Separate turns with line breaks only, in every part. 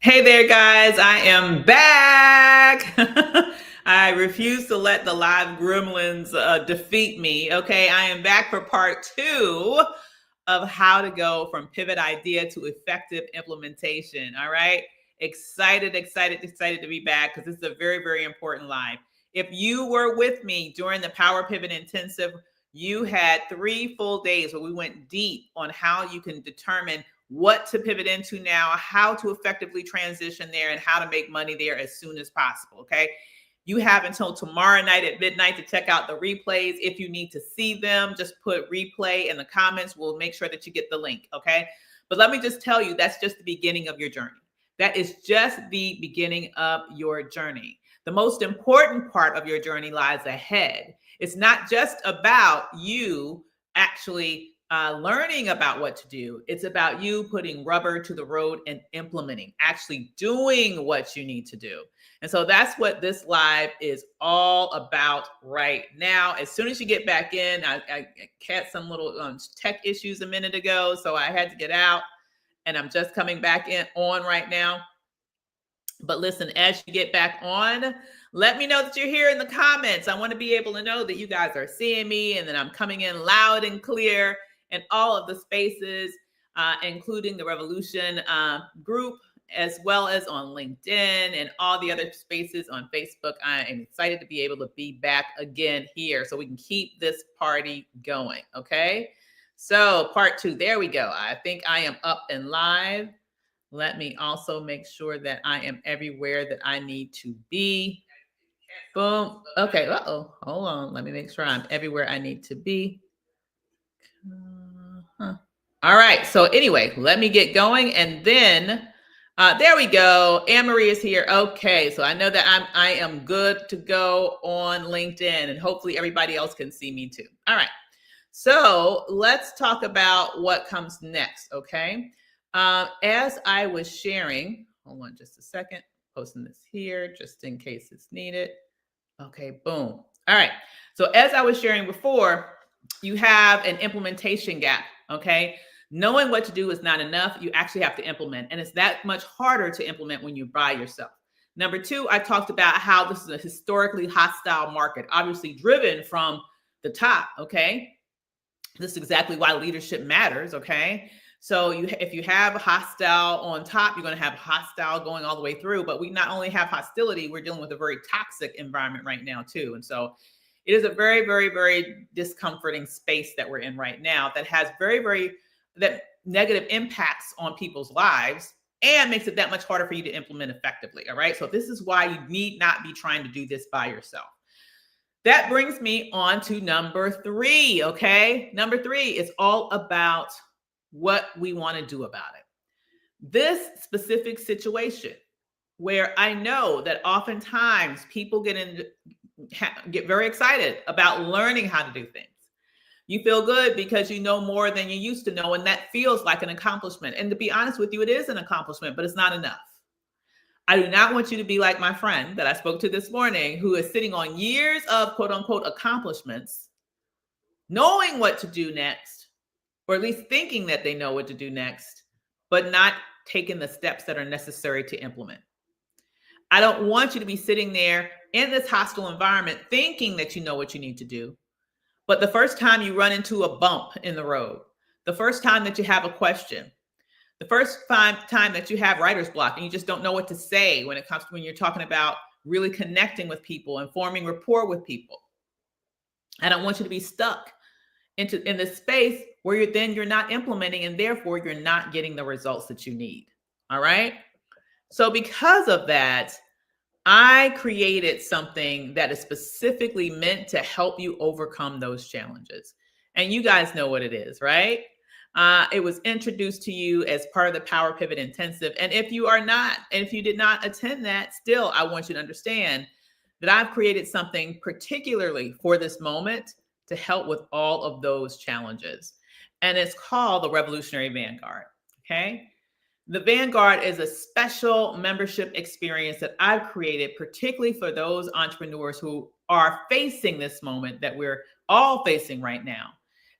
Hey there, guys. I am back. I refuse to let the live gremlins defeat me. Okay, I am back for part two of how to go from pivot idea to effective implementation. All right. Excited to be back because this is a very, very important live. If you were with me during the Power Pivot Intensive, you had 3 full days where we went deep on how you can determine what to pivot into now, how to effectively transition there, and how to make money there as soon as possible. Okay. You have until tomorrow night at midnight to check out the replays. If you need to see them, just put replay in the comments. We'll make sure that you get the link. Okay. But let me just tell you, that's just the beginning of your journey. That is just the beginning of your journey. The most important part of your journey lies ahead. It's not just about you actually learning about what to do. It's about you putting rubber to the road and implementing, actually doing what you need to do. And so that's what this live is all about right now. As soon as you get back in, I had some little tech issues a minute ago, so I had to get out, and I'm just coming back on right now. But listen, as you get back on, let me know that you're here in the comments. I want to be able to know that you guys are seeing me and that I'm coming in loud and clear in all of the spaces, including the Revolution group, as well as on LinkedIn and all the other spaces on Facebook. I am excited to be able to be back again here so we can keep this party going, okay? So part two, there we go. I think I am up and live. Let me also make sure that I am everywhere that I need to be. Boom. Okay. Uh-oh. Hold on. Let me make sure I'm everywhere I need to be. All right. So anyway, let me get going. And then there we go. Anne-Marie is here. Okay. So I know that I am good to go on LinkedIn, and hopefully everybody else can see me too. All right. So let's talk about what comes next. Okay. As I was sharing, hold on just a second, posting this here just in case it's needed. Okay, boom. All right. So as I was sharing before, you have an implementation gap. Okay. Knowing what to do is not enough. You actually have to implement. And it's that much harder to implement when you're by yourself. Number two, I talked about how this is a historically hostile market, obviously driven from the top. Okay. This is exactly why leadership matters. Okay. So if you have a hostile on top, you're going to have hostile going all the way through. But we not only have hostility, we're dealing with a very toxic environment right now too. And so it is a very, very, very discomforting space that we're in right now that has that negative impacts on people's lives and makes it that much harder for you to implement effectively. All right. So this is why you need not be trying to do this by yourself. That brings me on to number three. Okay. Number three is all about what we want to do about it. This specific situation where I know that oftentimes people get very excited about learning how to do things. You feel good because you know more than you used to know, and that feels like an accomplishment. And to be honest with you, it is an accomplishment, but it's not enough. I do not want you to be like my friend that I spoke to this morning, who is sitting on years of quote unquote accomplishments, knowing what to do next, or at least thinking that they know what to do next, but not taking the steps that are necessary to implement. I don't want you to be sitting there in this hostile environment thinking that you know what you need to do. But the first time you run into a bump in the road, the first time that you have a question, the first time that you have writer's block and you just don't know what to say when you're talking about really connecting with people and forming rapport with people. I don't want you to be stuck in this space where you're not implementing, and therefore you're not getting the results that you need. All right. So because of that, I created something that is specifically meant to help you overcome those challenges. And you guys know what it is, right? It was introduced to you as part of the Power Pivot Intensive. And if you did not attend that, still, I want you to understand that I've created something particularly for this moment to help with all of those challenges. And it's called the Revolutionary Vanguard. Okay. The Vanguard is a special membership experience that I've created particularly for those entrepreneurs who are facing this moment that we're all facing right now,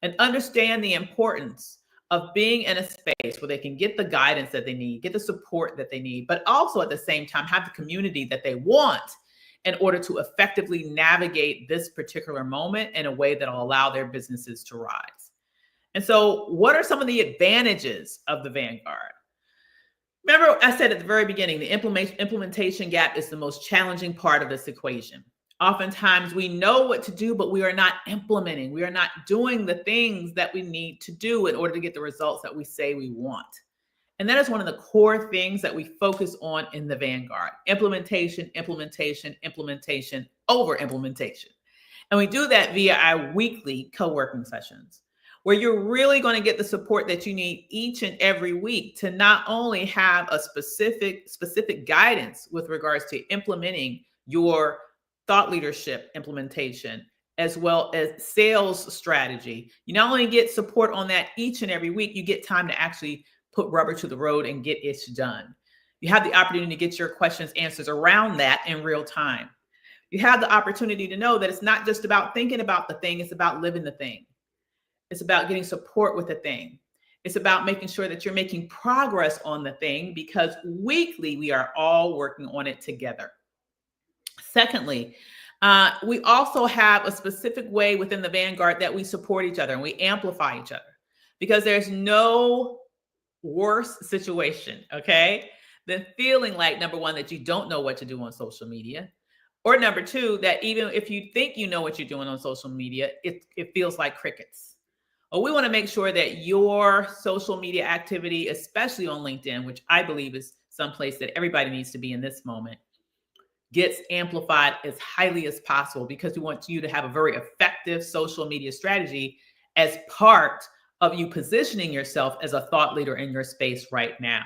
and understand the importance of being in a space where they can get the guidance that they need, get the support that they need, but also at the same time have the community that they want in order to effectively navigate this particular moment in a way that will allow their businesses to rise. And so, what are some of the advantages of the Vanguard? Remember, I said at the very beginning, the implementation gap is the most challenging part of this equation. Oftentimes, we know what to do, but we are not implementing. We are not doing the things that we need to do in order to get the results that we say we want. And that is one of the core things that we focus on in the Vanguard: implementation, implementation, implementation, over implementation. And we do that via our weekly co-working sessions, where you're really going to get the support that you need each and every week to not only have a specific guidance with regards to implementing your thought leadership implementation, as well as sales strategy. You not only get support on that each and every week, you get time to actually put rubber to the road and get it done. You have the opportunity to get your questions answers around that in real time. You have the opportunity to know that it's not just about thinking about the thing, it's about living the thing. It's about getting support with the thing. It's about making sure that you're making progress on the thing, because weekly we are all working on it together. Secondly, we also have a specific way within the Vanguard that we support each other and we amplify each other, because there's no worse situation, okay, than feeling like, number one, that you don't know what to do on social media, or number two, that even if you think you know what you're doing on social media, it feels like crickets. Well, we want to make sure that your social media activity, especially on LinkedIn, which I believe is someplace that everybody needs to be in this moment, gets amplified as highly as possible, because we want you to have a very effective social media strategy as part of you positioning yourself as a thought leader in your space right now.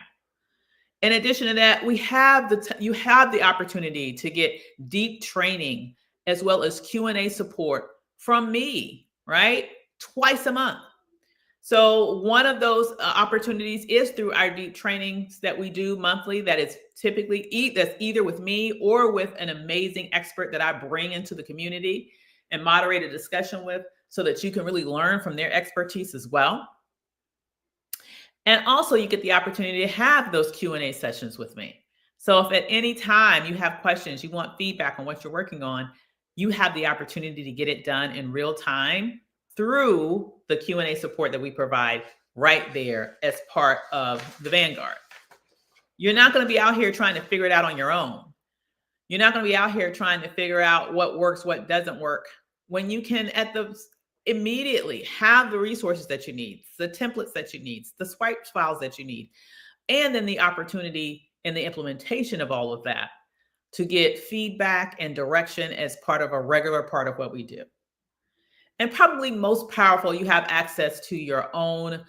In addition to that, you have the opportunity to get deep training as well as Q&A support from me, right? Twice a month. So one of those opportunities is through our deep trainings that we do monthly. That is typically that's either with me or with an amazing expert that I bring into the community and moderate a discussion with, so that you can really learn from their expertise as well. And also you get the opportunity to have those Q&A sessions with me. So if at any time you have questions, you want feedback on what you're working on, you have the opportunity to get it done in real time through the Q&A support that we provide right there as part of the Vanguard. You're not going to be out here trying to figure it out on your own. You're not going to be out here trying to figure out what works, what doesn't work, when you can immediately have the resources that you need, the templates that you need, the swipe files that you need, and then the opportunity in the implementation of all of that to get feedback and direction as part of a regular part of what we do. And probably most powerful, you have access to your own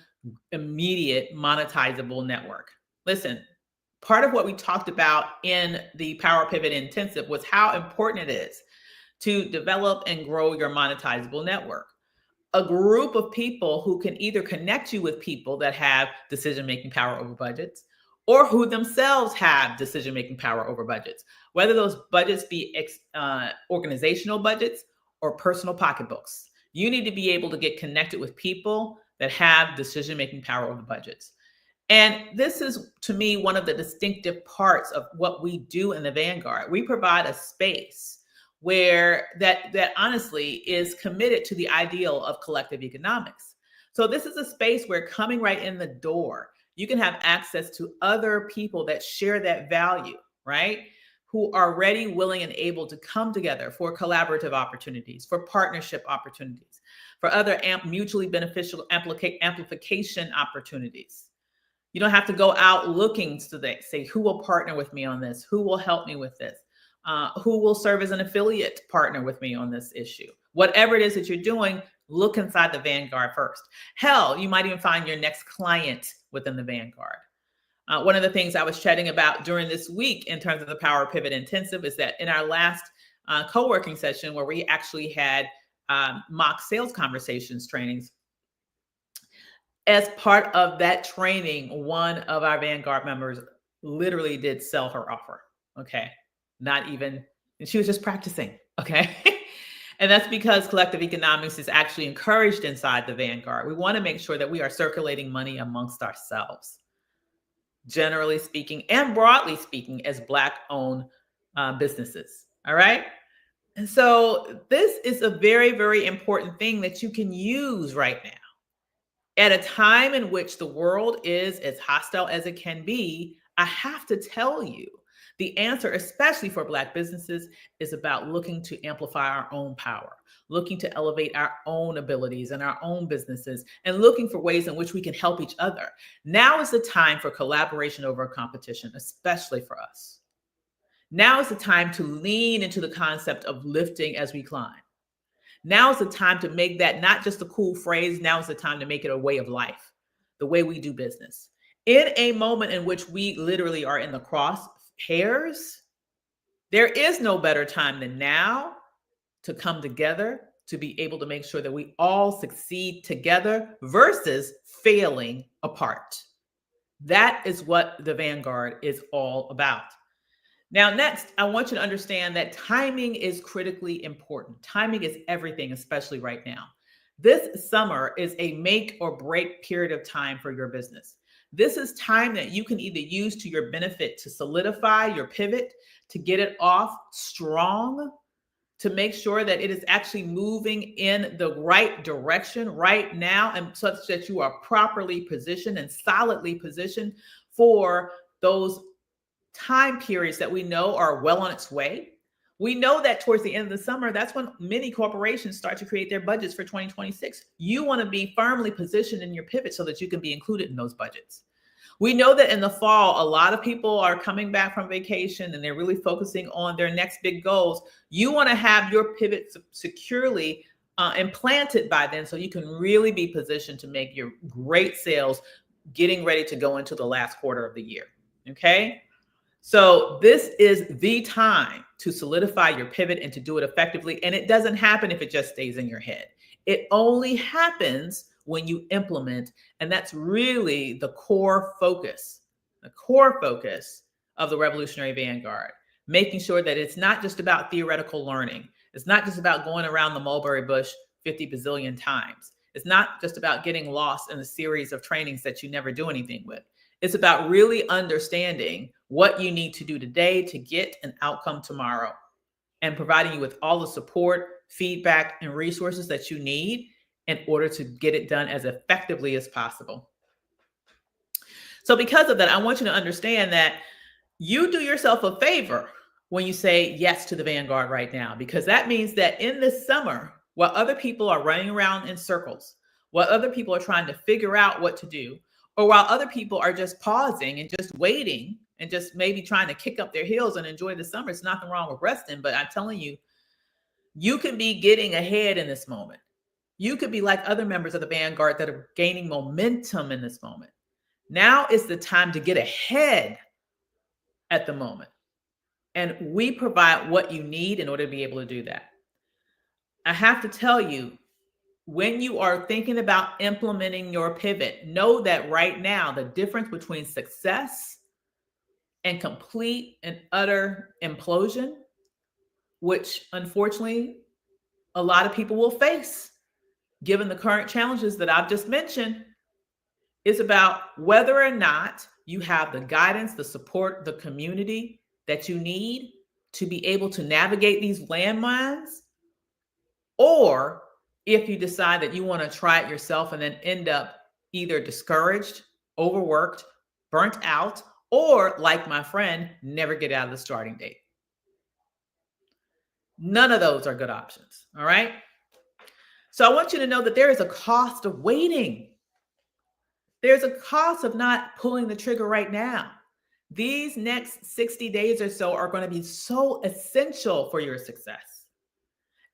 immediate monetizable network. Listen, part of what we talked about in the Power Pivot Intensive was how important it is to develop and grow your monetizable network. A group of people who can either connect you with people that have decision-making power over budgets, or who themselves have decision-making power over budgets, whether those budgets be organizational budgets or personal pocketbooks. You need to be able to get connected with people that have decision-making power over budgets. And this is, to me, one of the distinctive parts of what we do in the Vanguard. We provide a space where that honestly is committed to the ideal of collective economics. So this is a space where, coming right in the door, you can have access to other people that share that value, right? Who are ready, willing, and able to come together for collaborative opportunities, for partnership opportunities, for other mutually beneficial amplification opportunities. You don't have to go out looking to say, who will partner with me on this? Who will help me with this? Who will serve as an affiliate partner with me on this issue? Whatever it is that you're doing, look inside the Vanguard first. Hell, you might even find your next client within the Vanguard. One of the things I was chatting about during this week in terms of the Power Pivot Intensive is that in our last co-working session, where we actually had mock sales conversations trainings, as part of that training, one of our Vanguard members literally did sell her offer. Okay. Not even, and she was just practicing. Okay. And that's because collective economics is actually encouraged inside the Vanguard. We want to make sure that we are circulating money amongst ourselves, generally speaking, and broadly speaking, as Black-owned businesses. All right. And so this is a very, very important thing that you can use right now. At a time in which the world is as hostile as it can be, I have to tell you, the answer, especially for Black businesses, is about looking to amplify our own power, looking to elevate our own abilities and our own businesses, and looking for ways in which we can help each other. Now is the time for collaboration over competition, especially for us. Now is the time to lean into the concept of lifting as we climb. Now is the time to make that not just a cool phrase. Now is the time to make it a way of life, the way we do business. In a moment in which we literally are in the crosshairs, there is no better time than now to come together, to be able to make sure that we all succeed together versus failing apart. That is what the Vanguard is all about. Now, next, I want you to understand that timing is critically important. Timing is everything, especially right now. This summer is a make or break period of time for your business. This is time that you can either use to your benefit to solidify your pivot, to get it off strong, to make sure that it is actually moving in the right direction right now, and such that you are properly positioned and solidly positioned for those time periods that we know are well on its way. We know that towards the end of the summer, that's when many corporations start to create their budgets for 2026. You want to be firmly positioned in your pivot so that you can be included in those budgets. We know that in the fall, a lot of people are coming back from vacation and they're really focusing on their next big goals. You want to have your pivot securely implanted by then, so you can really be positioned to make your great sales getting ready to go into the last quarter of the year. Okay. So this is the time to solidify your pivot and to do it effectively. And it doesn't happen if it just stays in your head. It only happens when you implement. And that's really the core focus of the Revolutionary Vanguard, making sure that it's not just about theoretical learning. It's not just about going around the mulberry bush 50 bazillion times. It's not just about getting lost in a series of trainings that you never do anything with. It's about really understanding what you need to do today to get an outcome tomorrow, and providing you with all the support, feedback, and resources that you need in order to get it done as effectively as possible. So because of that, I want you to understand that you do yourself a favor when you say yes to the Vanguard right now, because that means that in this summer, while other people are running around in circles, while other people are trying to figure out what to do, or while other people are just pausing and just waiting and just maybe trying to kick up their heels and enjoy the summer, it's nothing wrong with resting. But I'm telling you, you can be getting ahead in this moment. You could be like other members of the Vanguard that are gaining momentum in this moment. Now is the time to get ahead at the moment. And we provide what you need in order to be able to do that. I have to tell you, when you are thinking about implementing your pivot, know that right now, the difference between success and complete and utter implosion, which unfortunately a lot of people will face, given the current challenges that I've just mentioned, is about whether or not you have the guidance, the support, the community that you need to be able to navigate these landmines, or if you decide that you want to try it yourself and then end up either discouraged, overworked, burnt out, or like my friend, never get out of the starting date. None of those are good options. All right. So I want you to know that there is a cost of waiting. There's a cost of not pulling the trigger right now. These next 60 days or so are going to be so essential for your success.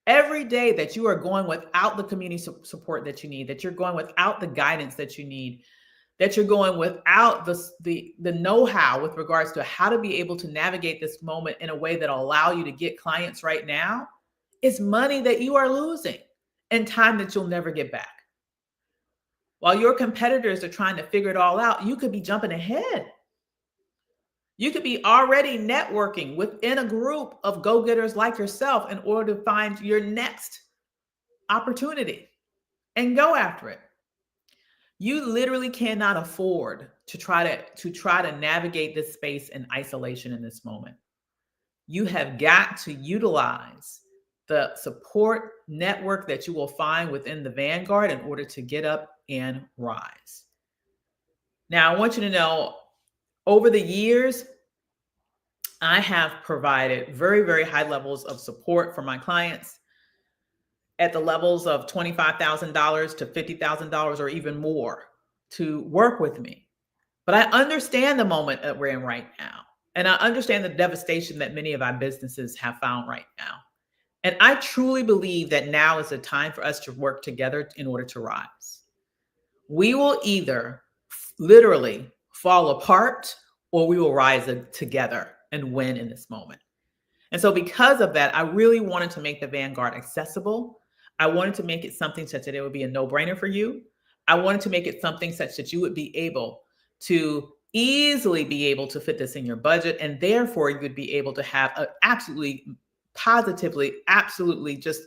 Every day that you are going without the community support that you need, that you're going without the guidance that you need, that you're going without the know-how with regards to how to be able to navigate this moment in a way that will allow you to get clients right now, is money that you are losing and time that you'll never get back. While your competitors are trying to figure it all out, you could be jumping ahead. You could be already networking within a group of go-getters like yourself in order to find your next opportunity and go after it. You literally cannot afford to try to navigate this space in isolation in this moment. You have got to utilize the support network that you will find within the Vanguard in order to get up and rise. Now, I want you to know, over the years, I have provided very, very high levels of support for my clients at the levels of $25,000 to $50,000 or even more to work with me. But I understand the moment that we're in right now. And I understand the devastation that many of our businesses have found right now. And I truly believe that now is the time for us to work together in order to rise. We will either literally fall apart or we will rise together and win in this moment. And so because of that, I really wanted to make the Vanguard accessible. I wanted to make it something such that it would be a no-brainer for you. I wanted to make it something such that you would be able to easily be able to fit this in your budget, and therefore you would be able to have an absolutely, positively, absolutely just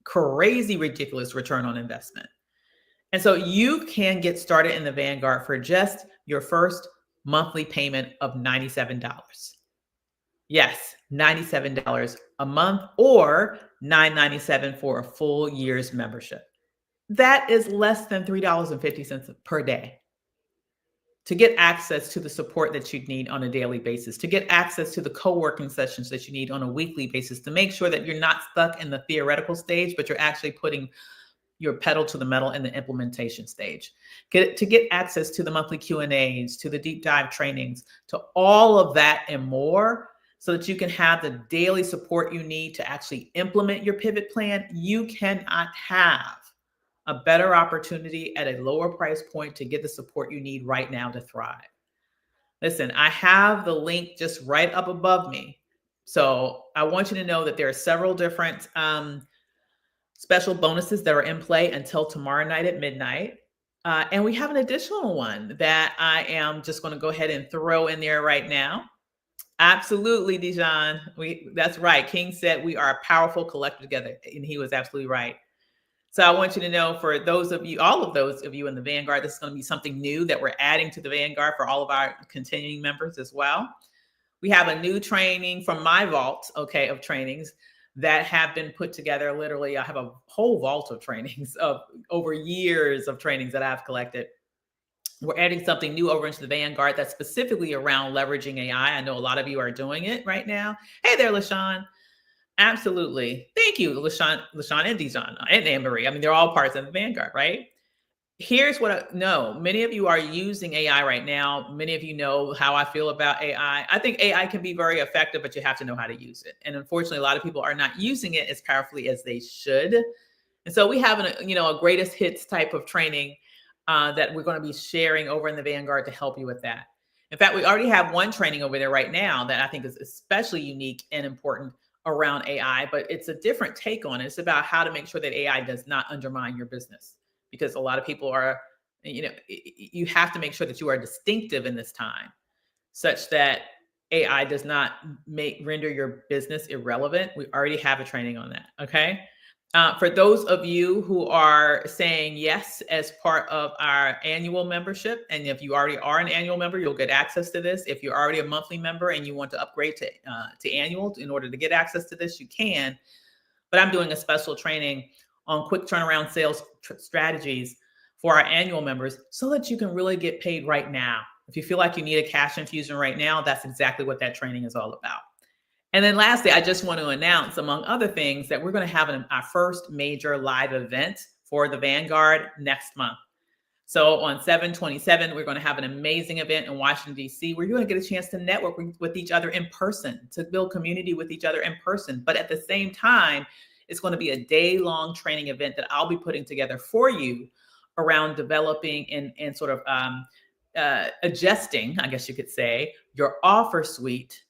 crazy, ridiculous return on investment. And so you can get started in the Vanguard for just your first monthly payment of $97. Yes, $97 a month or $9.97 for a full year's membership. That is less than $3.50 per day to get access to the support that you need on a daily basis, to get access to the co-working sessions that you need on a weekly basis, to make sure that you're not stuck in the theoretical stage, but you're actually putting your pedal to the metal in the implementation stage. To get access to the monthly Q&As, to the deep dive trainings, to all of that and more, so that you can have the daily support you need to actually implement your pivot plan. You cannot have a better opportunity at a lower price point to get the support you need right now to thrive. Listen, I have the link just right up above me. So I want you to know that there are several different special bonuses that are in play until tomorrow night at midnight. And we have an additional one that I am just going to go ahead and throw in there right now. Absolutely, Dijon. That's right. King said we are a powerful collective together, and he was absolutely right. So I want you to know, for those of you, all of those of you in the Vanguard, this is going to be something new that we're adding to the Vanguard for all of our continuing members as well. We have a new training from my vault, okay, of trainings that have been put together. Literally, I have a whole vault of trainings of over years of trainings that I've collected. We're adding something new over into the Vanguard that's specifically around leveraging AI. I know a lot of you are doing it right now. Hey there, LaShawn. Absolutely. Thank you, LaShawn and Dijon and Anne-Marie. I mean, they're all parts of the Vanguard, right? Here's what I know. Many of you are using AI right now. Many of you know how I feel about AI. I think AI can be very effective, but you have to know how to use it. And unfortunately, a lot of people are not using it as powerfully as they should. And so we have a greatest hits type of training that we're going to be sharing over in the Vanguard to help you with that. In fact, we already have one training over there right now that I think is especially unique and important around AI, but it's a different take on it. It's about how to make sure that AI does not undermine your business, because a lot of people are, you have to make sure that you are distinctive in this time such that AI does not render your business irrelevant. We already have a training on that. Okay. For those of you who are saying yes as part of our annual membership, and if you already are an annual member, you'll get access to this. If you're already a monthly member and you want to upgrade to annual in order to get access to this, you can. But I'm doing a special training on quick turnaround sales strategies for our annual members so that you can really get paid right now. If you feel like you need a cash infusion right now, that's exactly what that training is all about. And then lastly, I just want to announce, among other things, that we're going to have our first major live event for the Vanguard next month. So on 7/27, we're going to have an amazing event in Washington, D.C., where you're going to get a chance to network with each other in person, to build community with each other in person. But at the same time, it's going to be a day-long training event that I'll be putting together for you around developing and sort of adjusting, I guess you could say, your offer suite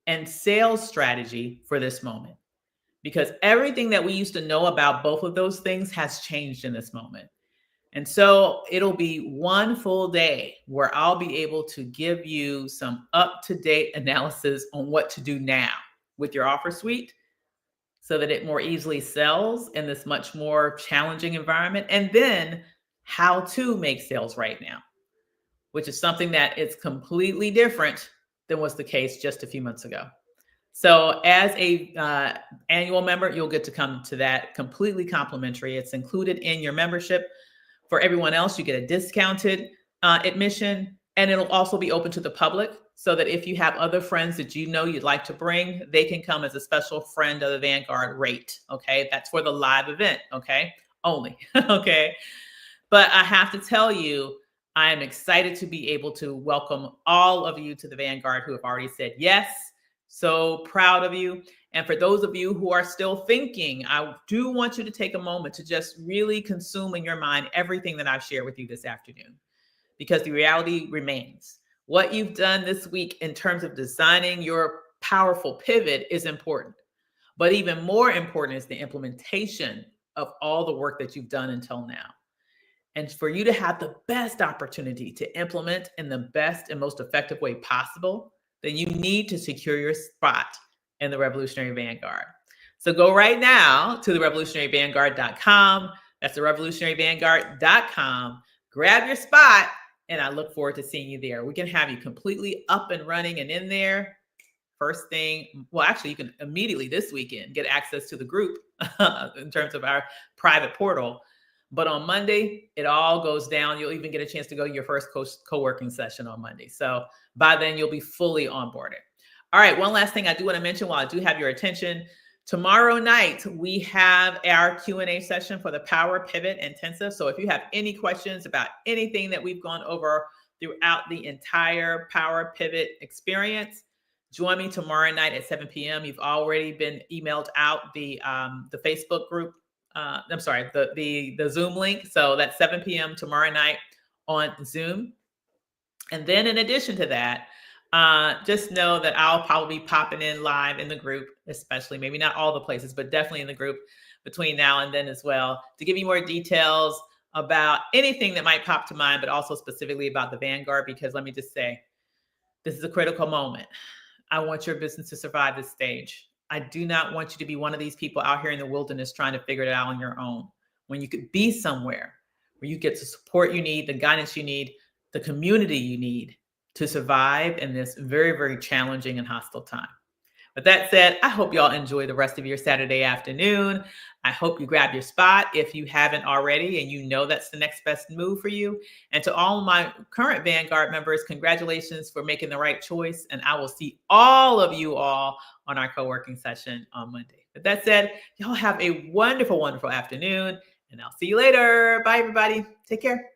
and sales strategy for this moment. Because everything that we used to know about both of those things has changed in this moment. And so it'll be one full day where I'll be able to give you some up-to-date analysis on what to do now with your offer suite so that it more easily sells in this much more challenging environment. And then how to make sales right now, which is something that is completely different than was the case just a few months ago. So as a annual member, you'll get to come to that completely complimentary. It's included in your membership. For everyone else, you get a discounted admission, and it'll also be open to the public so that if you have other friends that you know you'd like to bring, they can come as a special friend of the Vanguard rate. Okay, that's for the live event. Okay, only. Okay, but I have to tell you, I am excited to be able to welcome all of you to the Vanguard who have already said yes. So proud of you. And for those of you who are still thinking, I do want you to take a moment to just really consume in your mind everything that I've shared with you this afternoon, because the reality remains. What you've done this week in terms of designing your powerful pivot is important. But even more important is the implementation of all the work that you've done until now. And for you to have the best opportunity to implement in the best and most effective way possible, then you need to secure your spot in the Revolutionary Vanguard. So go right now to therevolutionaryvanguard.com. That's therevolutionaryvanguard.com. Grab your spot, and I look forward to seeing you there. We can have you completely up and running and in there. First thing, well, actually, you can immediately this weekend get access to the group in terms of our private portal. But on Monday, it all goes down. You'll even get a chance to go to your first co-working session on Monday. So by then, you'll be fully onboarded. All right, one last thing I do want to mention while I do have your attention. Tomorrow night, we have our Q&A session for the Power Pivot Intensive. So if you have any questions about anything that we've gone over throughout the entire Power Pivot experience, join me tomorrow night at 7 p.m. You've already been emailed out the Facebook group. I'm sorry, the Zoom link. So that's 7 p.m. tomorrow night on Zoom. And then in addition to that, just know that I'll probably be popping in live in the group, especially maybe not all the places, but definitely in the group between now and then as well, to give you more details about anything that might pop to mind, but also specifically about the Vanguard, because let me just say, this is a critical moment. I want your business to survive this stage. I do not want you to be one of these people out here in the wilderness trying to figure it out on your own, when you could be somewhere where you get the support you need, the guidance you need, the community you need to survive in this very, very challenging and hostile time. With that said, I hope y'all enjoy the rest of your Saturday afternoon. I hope you grab your spot if you haven't already and you know that's the next best move for you. And to all my current Vanguard members, congratulations for making the right choice. And I will see all of you all on our co-working session on Monday. With that said, y'all have a wonderful, wonderful afternoon, and I'll see you later. Bye, everybody. Take care.